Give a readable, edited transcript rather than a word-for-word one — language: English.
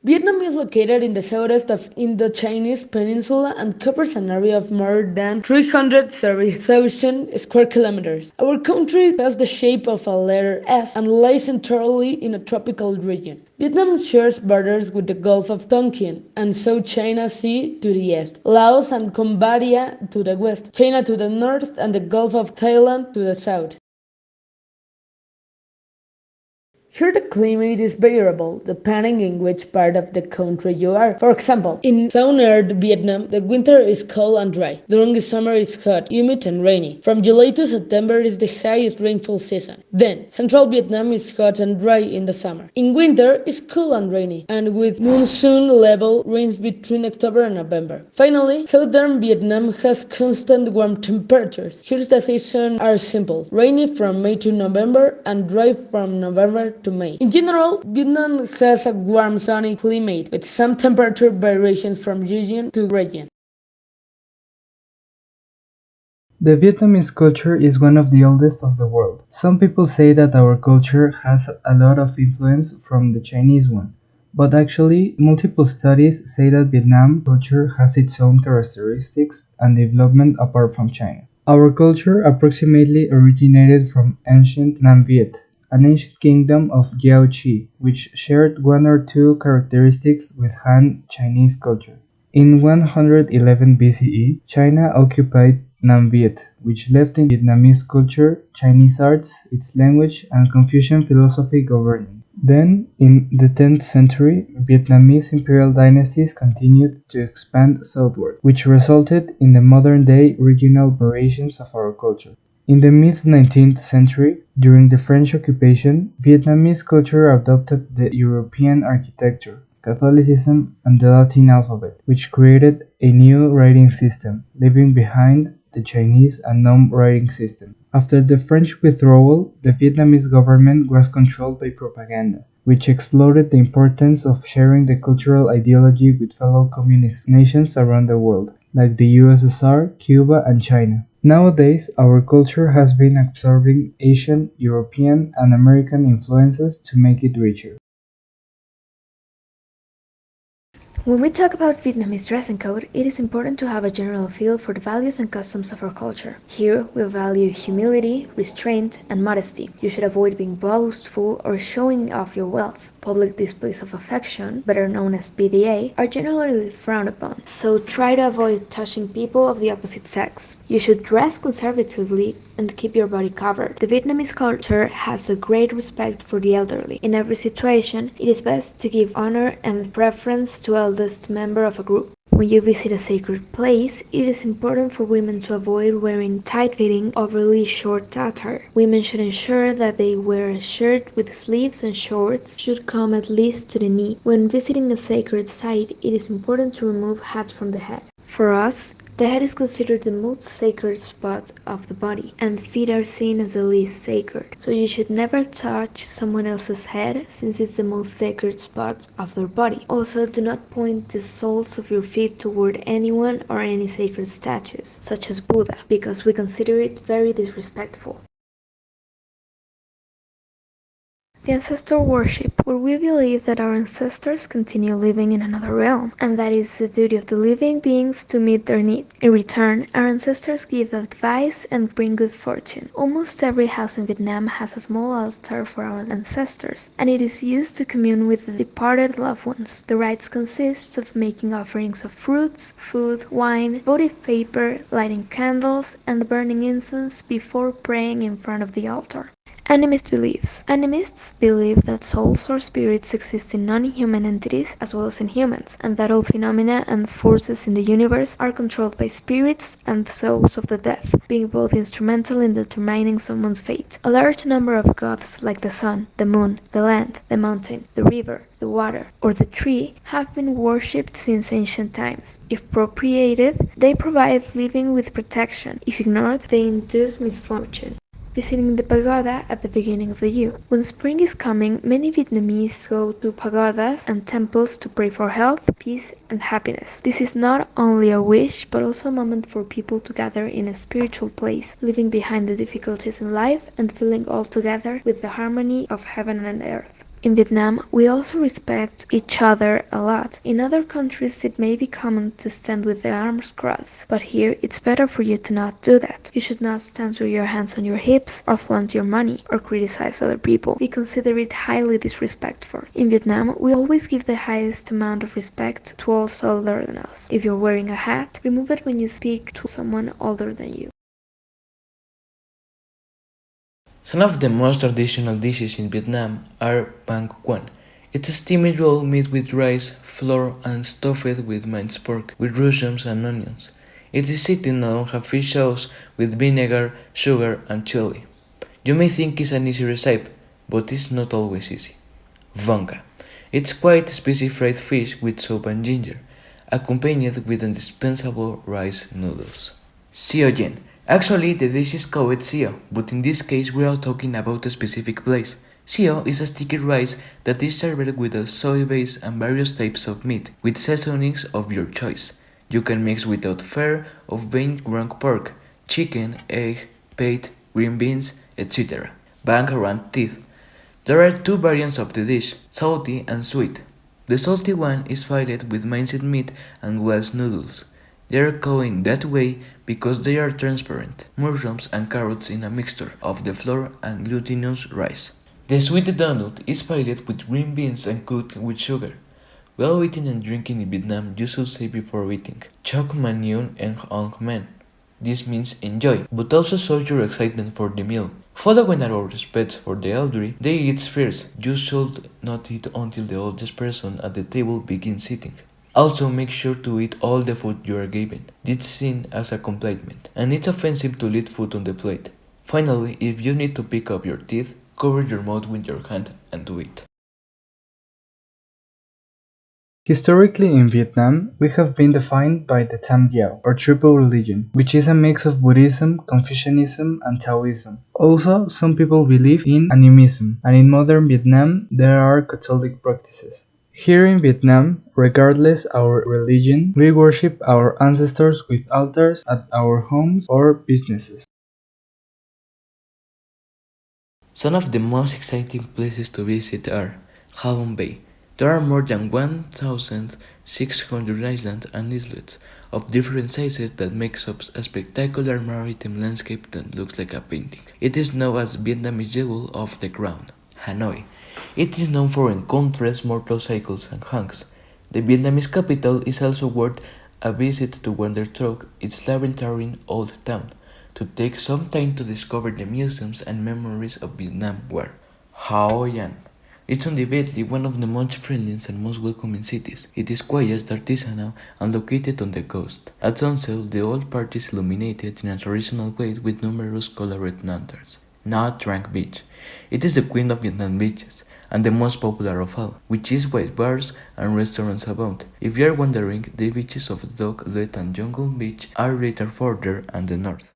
Vietnam is located in the southeast of Indo-Chinese Peninsula and covers an area of more than 330,000 square kilometers. Our country has the shape of a letter S and lies entirely in a tropical region. Vietnam shares borders with the Gulf of Tonkin and South China Sea to the east, Laos and Cambodia to the west, China to the north, and the Gulf of Thailand to the south. Here the climate is variable depending on which part of the country you are. For example, in southern Vietnam, the winter is cold and dry. During the summer it's hot, humid and rainy. From July to September is the highest rainfall season. Then, central Vietnam is hot and dry in the summer. In winter it's cool and rainy, and with monsoon level rains between October and November. Finally, southern Vietnam has constant warm temperatures. Here the seasons are simple, rainy from May to November and dry from November to May. In general, Vietnam has a warm sunny climate with some temperature variations from region to region. The Vietnamese culture is one of the oldest of the world. Some people say that our culture has a lot of influence from the Chinese one, but actually, multiple studies say that Vietnam culture has its own characteristics and development apart from China. Our culture approximately originated from ancient Nam Viet, an ancient kingdom of Jiao Qi, which shared one or two characteristics with Han Chinese culture. In 111 BCE, China occupied Nam Viet, which left in Vietnamese culture, Chinese arts, its language, and Confucian philosophy governing. Then, in the 10th century, Vietnamese imperial dynasties continued to expand southward, which resulted in the modern-day regional variations of our culture. In the mid-19th century, during the French occupation, Vietnamese culture adopted the European architecture, Catholicism, and the Latin alphabet, which created a new writing system, leaving behind the Chinese and Nom writing system. After the French withdrawal, the Vietnamese government was controlled by propaganda, which exploited the importance of sharing the cultural ideology with fellow communist nations around the world, like the USSR, Cuba, and China. Nowadays, our culture has been absorbing Asian, European, and American influences to make it richer. When we talk about Vietnamese dressing code, it is important to have a general feel for the values and customs of our culture. Here, we value humility, restraint, and modesty. You should avoid being boastful or showing off your wealth. Public displays of affection, better known as PDA, are generally frowned upon, so try to avoid touching people of the opposite sex. You should dress conservatively and keep your body covered. The Vietnamese culture has a great respect for the elderly. In every situation, it is best to give honor and preference to eldest member of a group. When you visit a sacred place, it is important for women to avoid wearing tight-fitting, overly short attire. Women should ensure that they wear a shirt with sleeves and shorts should come at least to the knee. When visiting a sacred site, it is important to remove hats from the head. For us, the head is considered the most sacred spot of the body, and feet are seen as the least sacred. So you should never touch someone else's head, since it's the most sacred spot of their body. Also, do not point the soles of your feet toward anyone or any sacred statues, such as Buddha, because we consider it very disrespectful. The ancestor worship, where we believe that our ancestors continue living in another realm, and that it is the duty of the living beings to meet their need. In return, our ancestors give advice and bring good fortune. Almost every house in Vietnam has a small altar for our ancestors, and it is used to commune with the departed loved ones. The rites consist of making offerings of fruits, food, wine, votive paper, lighting candles, and burning incense before praying in front of the altar. Animist beliefs. Animists believe that souls or spirits exist in non-human entities as well as in humans, and that all phenomena and forces in the universe are controlled by spirits and souls of the dead, being both instrumental in determining someone's fate. A large number of gods like the sun, the moon, the land, the mountain, the river, the water, or the tree have been worshipped since ancient times. If appropriated, they provide living with protection. If ignored, they induce misfortune. Visiting the pagoda at the beginning of the year. When spring is coming, many Vietnamese go to pagodas and temples to pray for health, peace, and happiness. This is not only a wish, but also a moment for people to gather in a spiritual place, leaving behind the difficulties in life and feeling all together with the harmony of heaven and earth. In Vietnam, we also respect each other a lot. In other countries, it may be common to stand with the arms crossed, but here it's better for you to not do that. You should not stand with your hands on your hips, or flaunt your money, or criticize other people. We consider it highly disrespectful. In Vietnam, we always give the highest amount of respect to all older than us. If you're wearing a hat, remove it when you speak to someone older than you. Some of the most traditional dishes in Vietnam are bang quan. It's a steamed roll made with rice, flour, and stuffed with minced pork, with mushrooms and onions. It is eaten on a fish sauce with vinegar, sugar, and chili. You may think it's an easy recipe, but it's not always easy. Vonka. It's quite spicy fried fish with soup and ginger, accompanied with indispensable rice noodles. Sio Yen. Actually, the dish is called Sio, but in this case we are talking about a specific place. Sio is a sticky rice that is served with a soy base and various types of meat, with seasonings of your choice. You can mix without fear of being ground pork, chicken, egg, paste, green beans, etc. Bang around teeth. There are two variants of the dish, salty and sweet. The salty one is filled with minced meat and glass noodles. They are called that way because they are transparent, mushrooms and carrots in a mixture of the flour and glutinous rice. The sweet donut is filled with green beans and cooked with sugar. While eating and drinking in Vietnam, you should say before eating, Chok man yun en ong men. This means enjoy, but also shows your excitement for the meal. Following our respect for the elderly, they eat first. You should not eat until the oldest person at the table begins eating. Also, make sure to eat all the food you are given. This is seen as a compliment, and it's offensive to leave food on the plate. Finally, if you need to pick up your teeth, cover your mouth with your hand and do it. Historically in Vietnam, we have been defined by the Tam Giao, or triple religion, which is a mix of Buddhism, Confucianism, and Taoism. Also, some people believe in animism, and in modern Vietnam, there are Catholic practices. Here in Vietnam, regardless our religion, we worship our ancestors with altars at our homes or businesses. Some of the most exciting places to visit are Halong Bay. There are more than 1,600 islands and islets of different sizes that makes up a spectacular maritime landscape that looks like a painting. It is known as Vietnamese jewel of the crown, Hanoi. It is known for encounters, motorcycles, and hunks. The Vietnamese capital is also worth a visit to wander through its labyrinthine old town, to take some time to discover the museums and memories of Vietnam were. Hoi An. It's undebatably one of the most friendliest and most welcoming cities. It is quiet, artisanal, and located on the coast. At sunset, the old part is illuminated in a traditional way with numerous colored lanterns. Nha Trang Beach. It is the queen of Vietnam beaches, and the most popular of all, which is why bars and restaurants abound. If you are wondering, the beaches of Dog, Let, and Jungle Beach are later further and the north.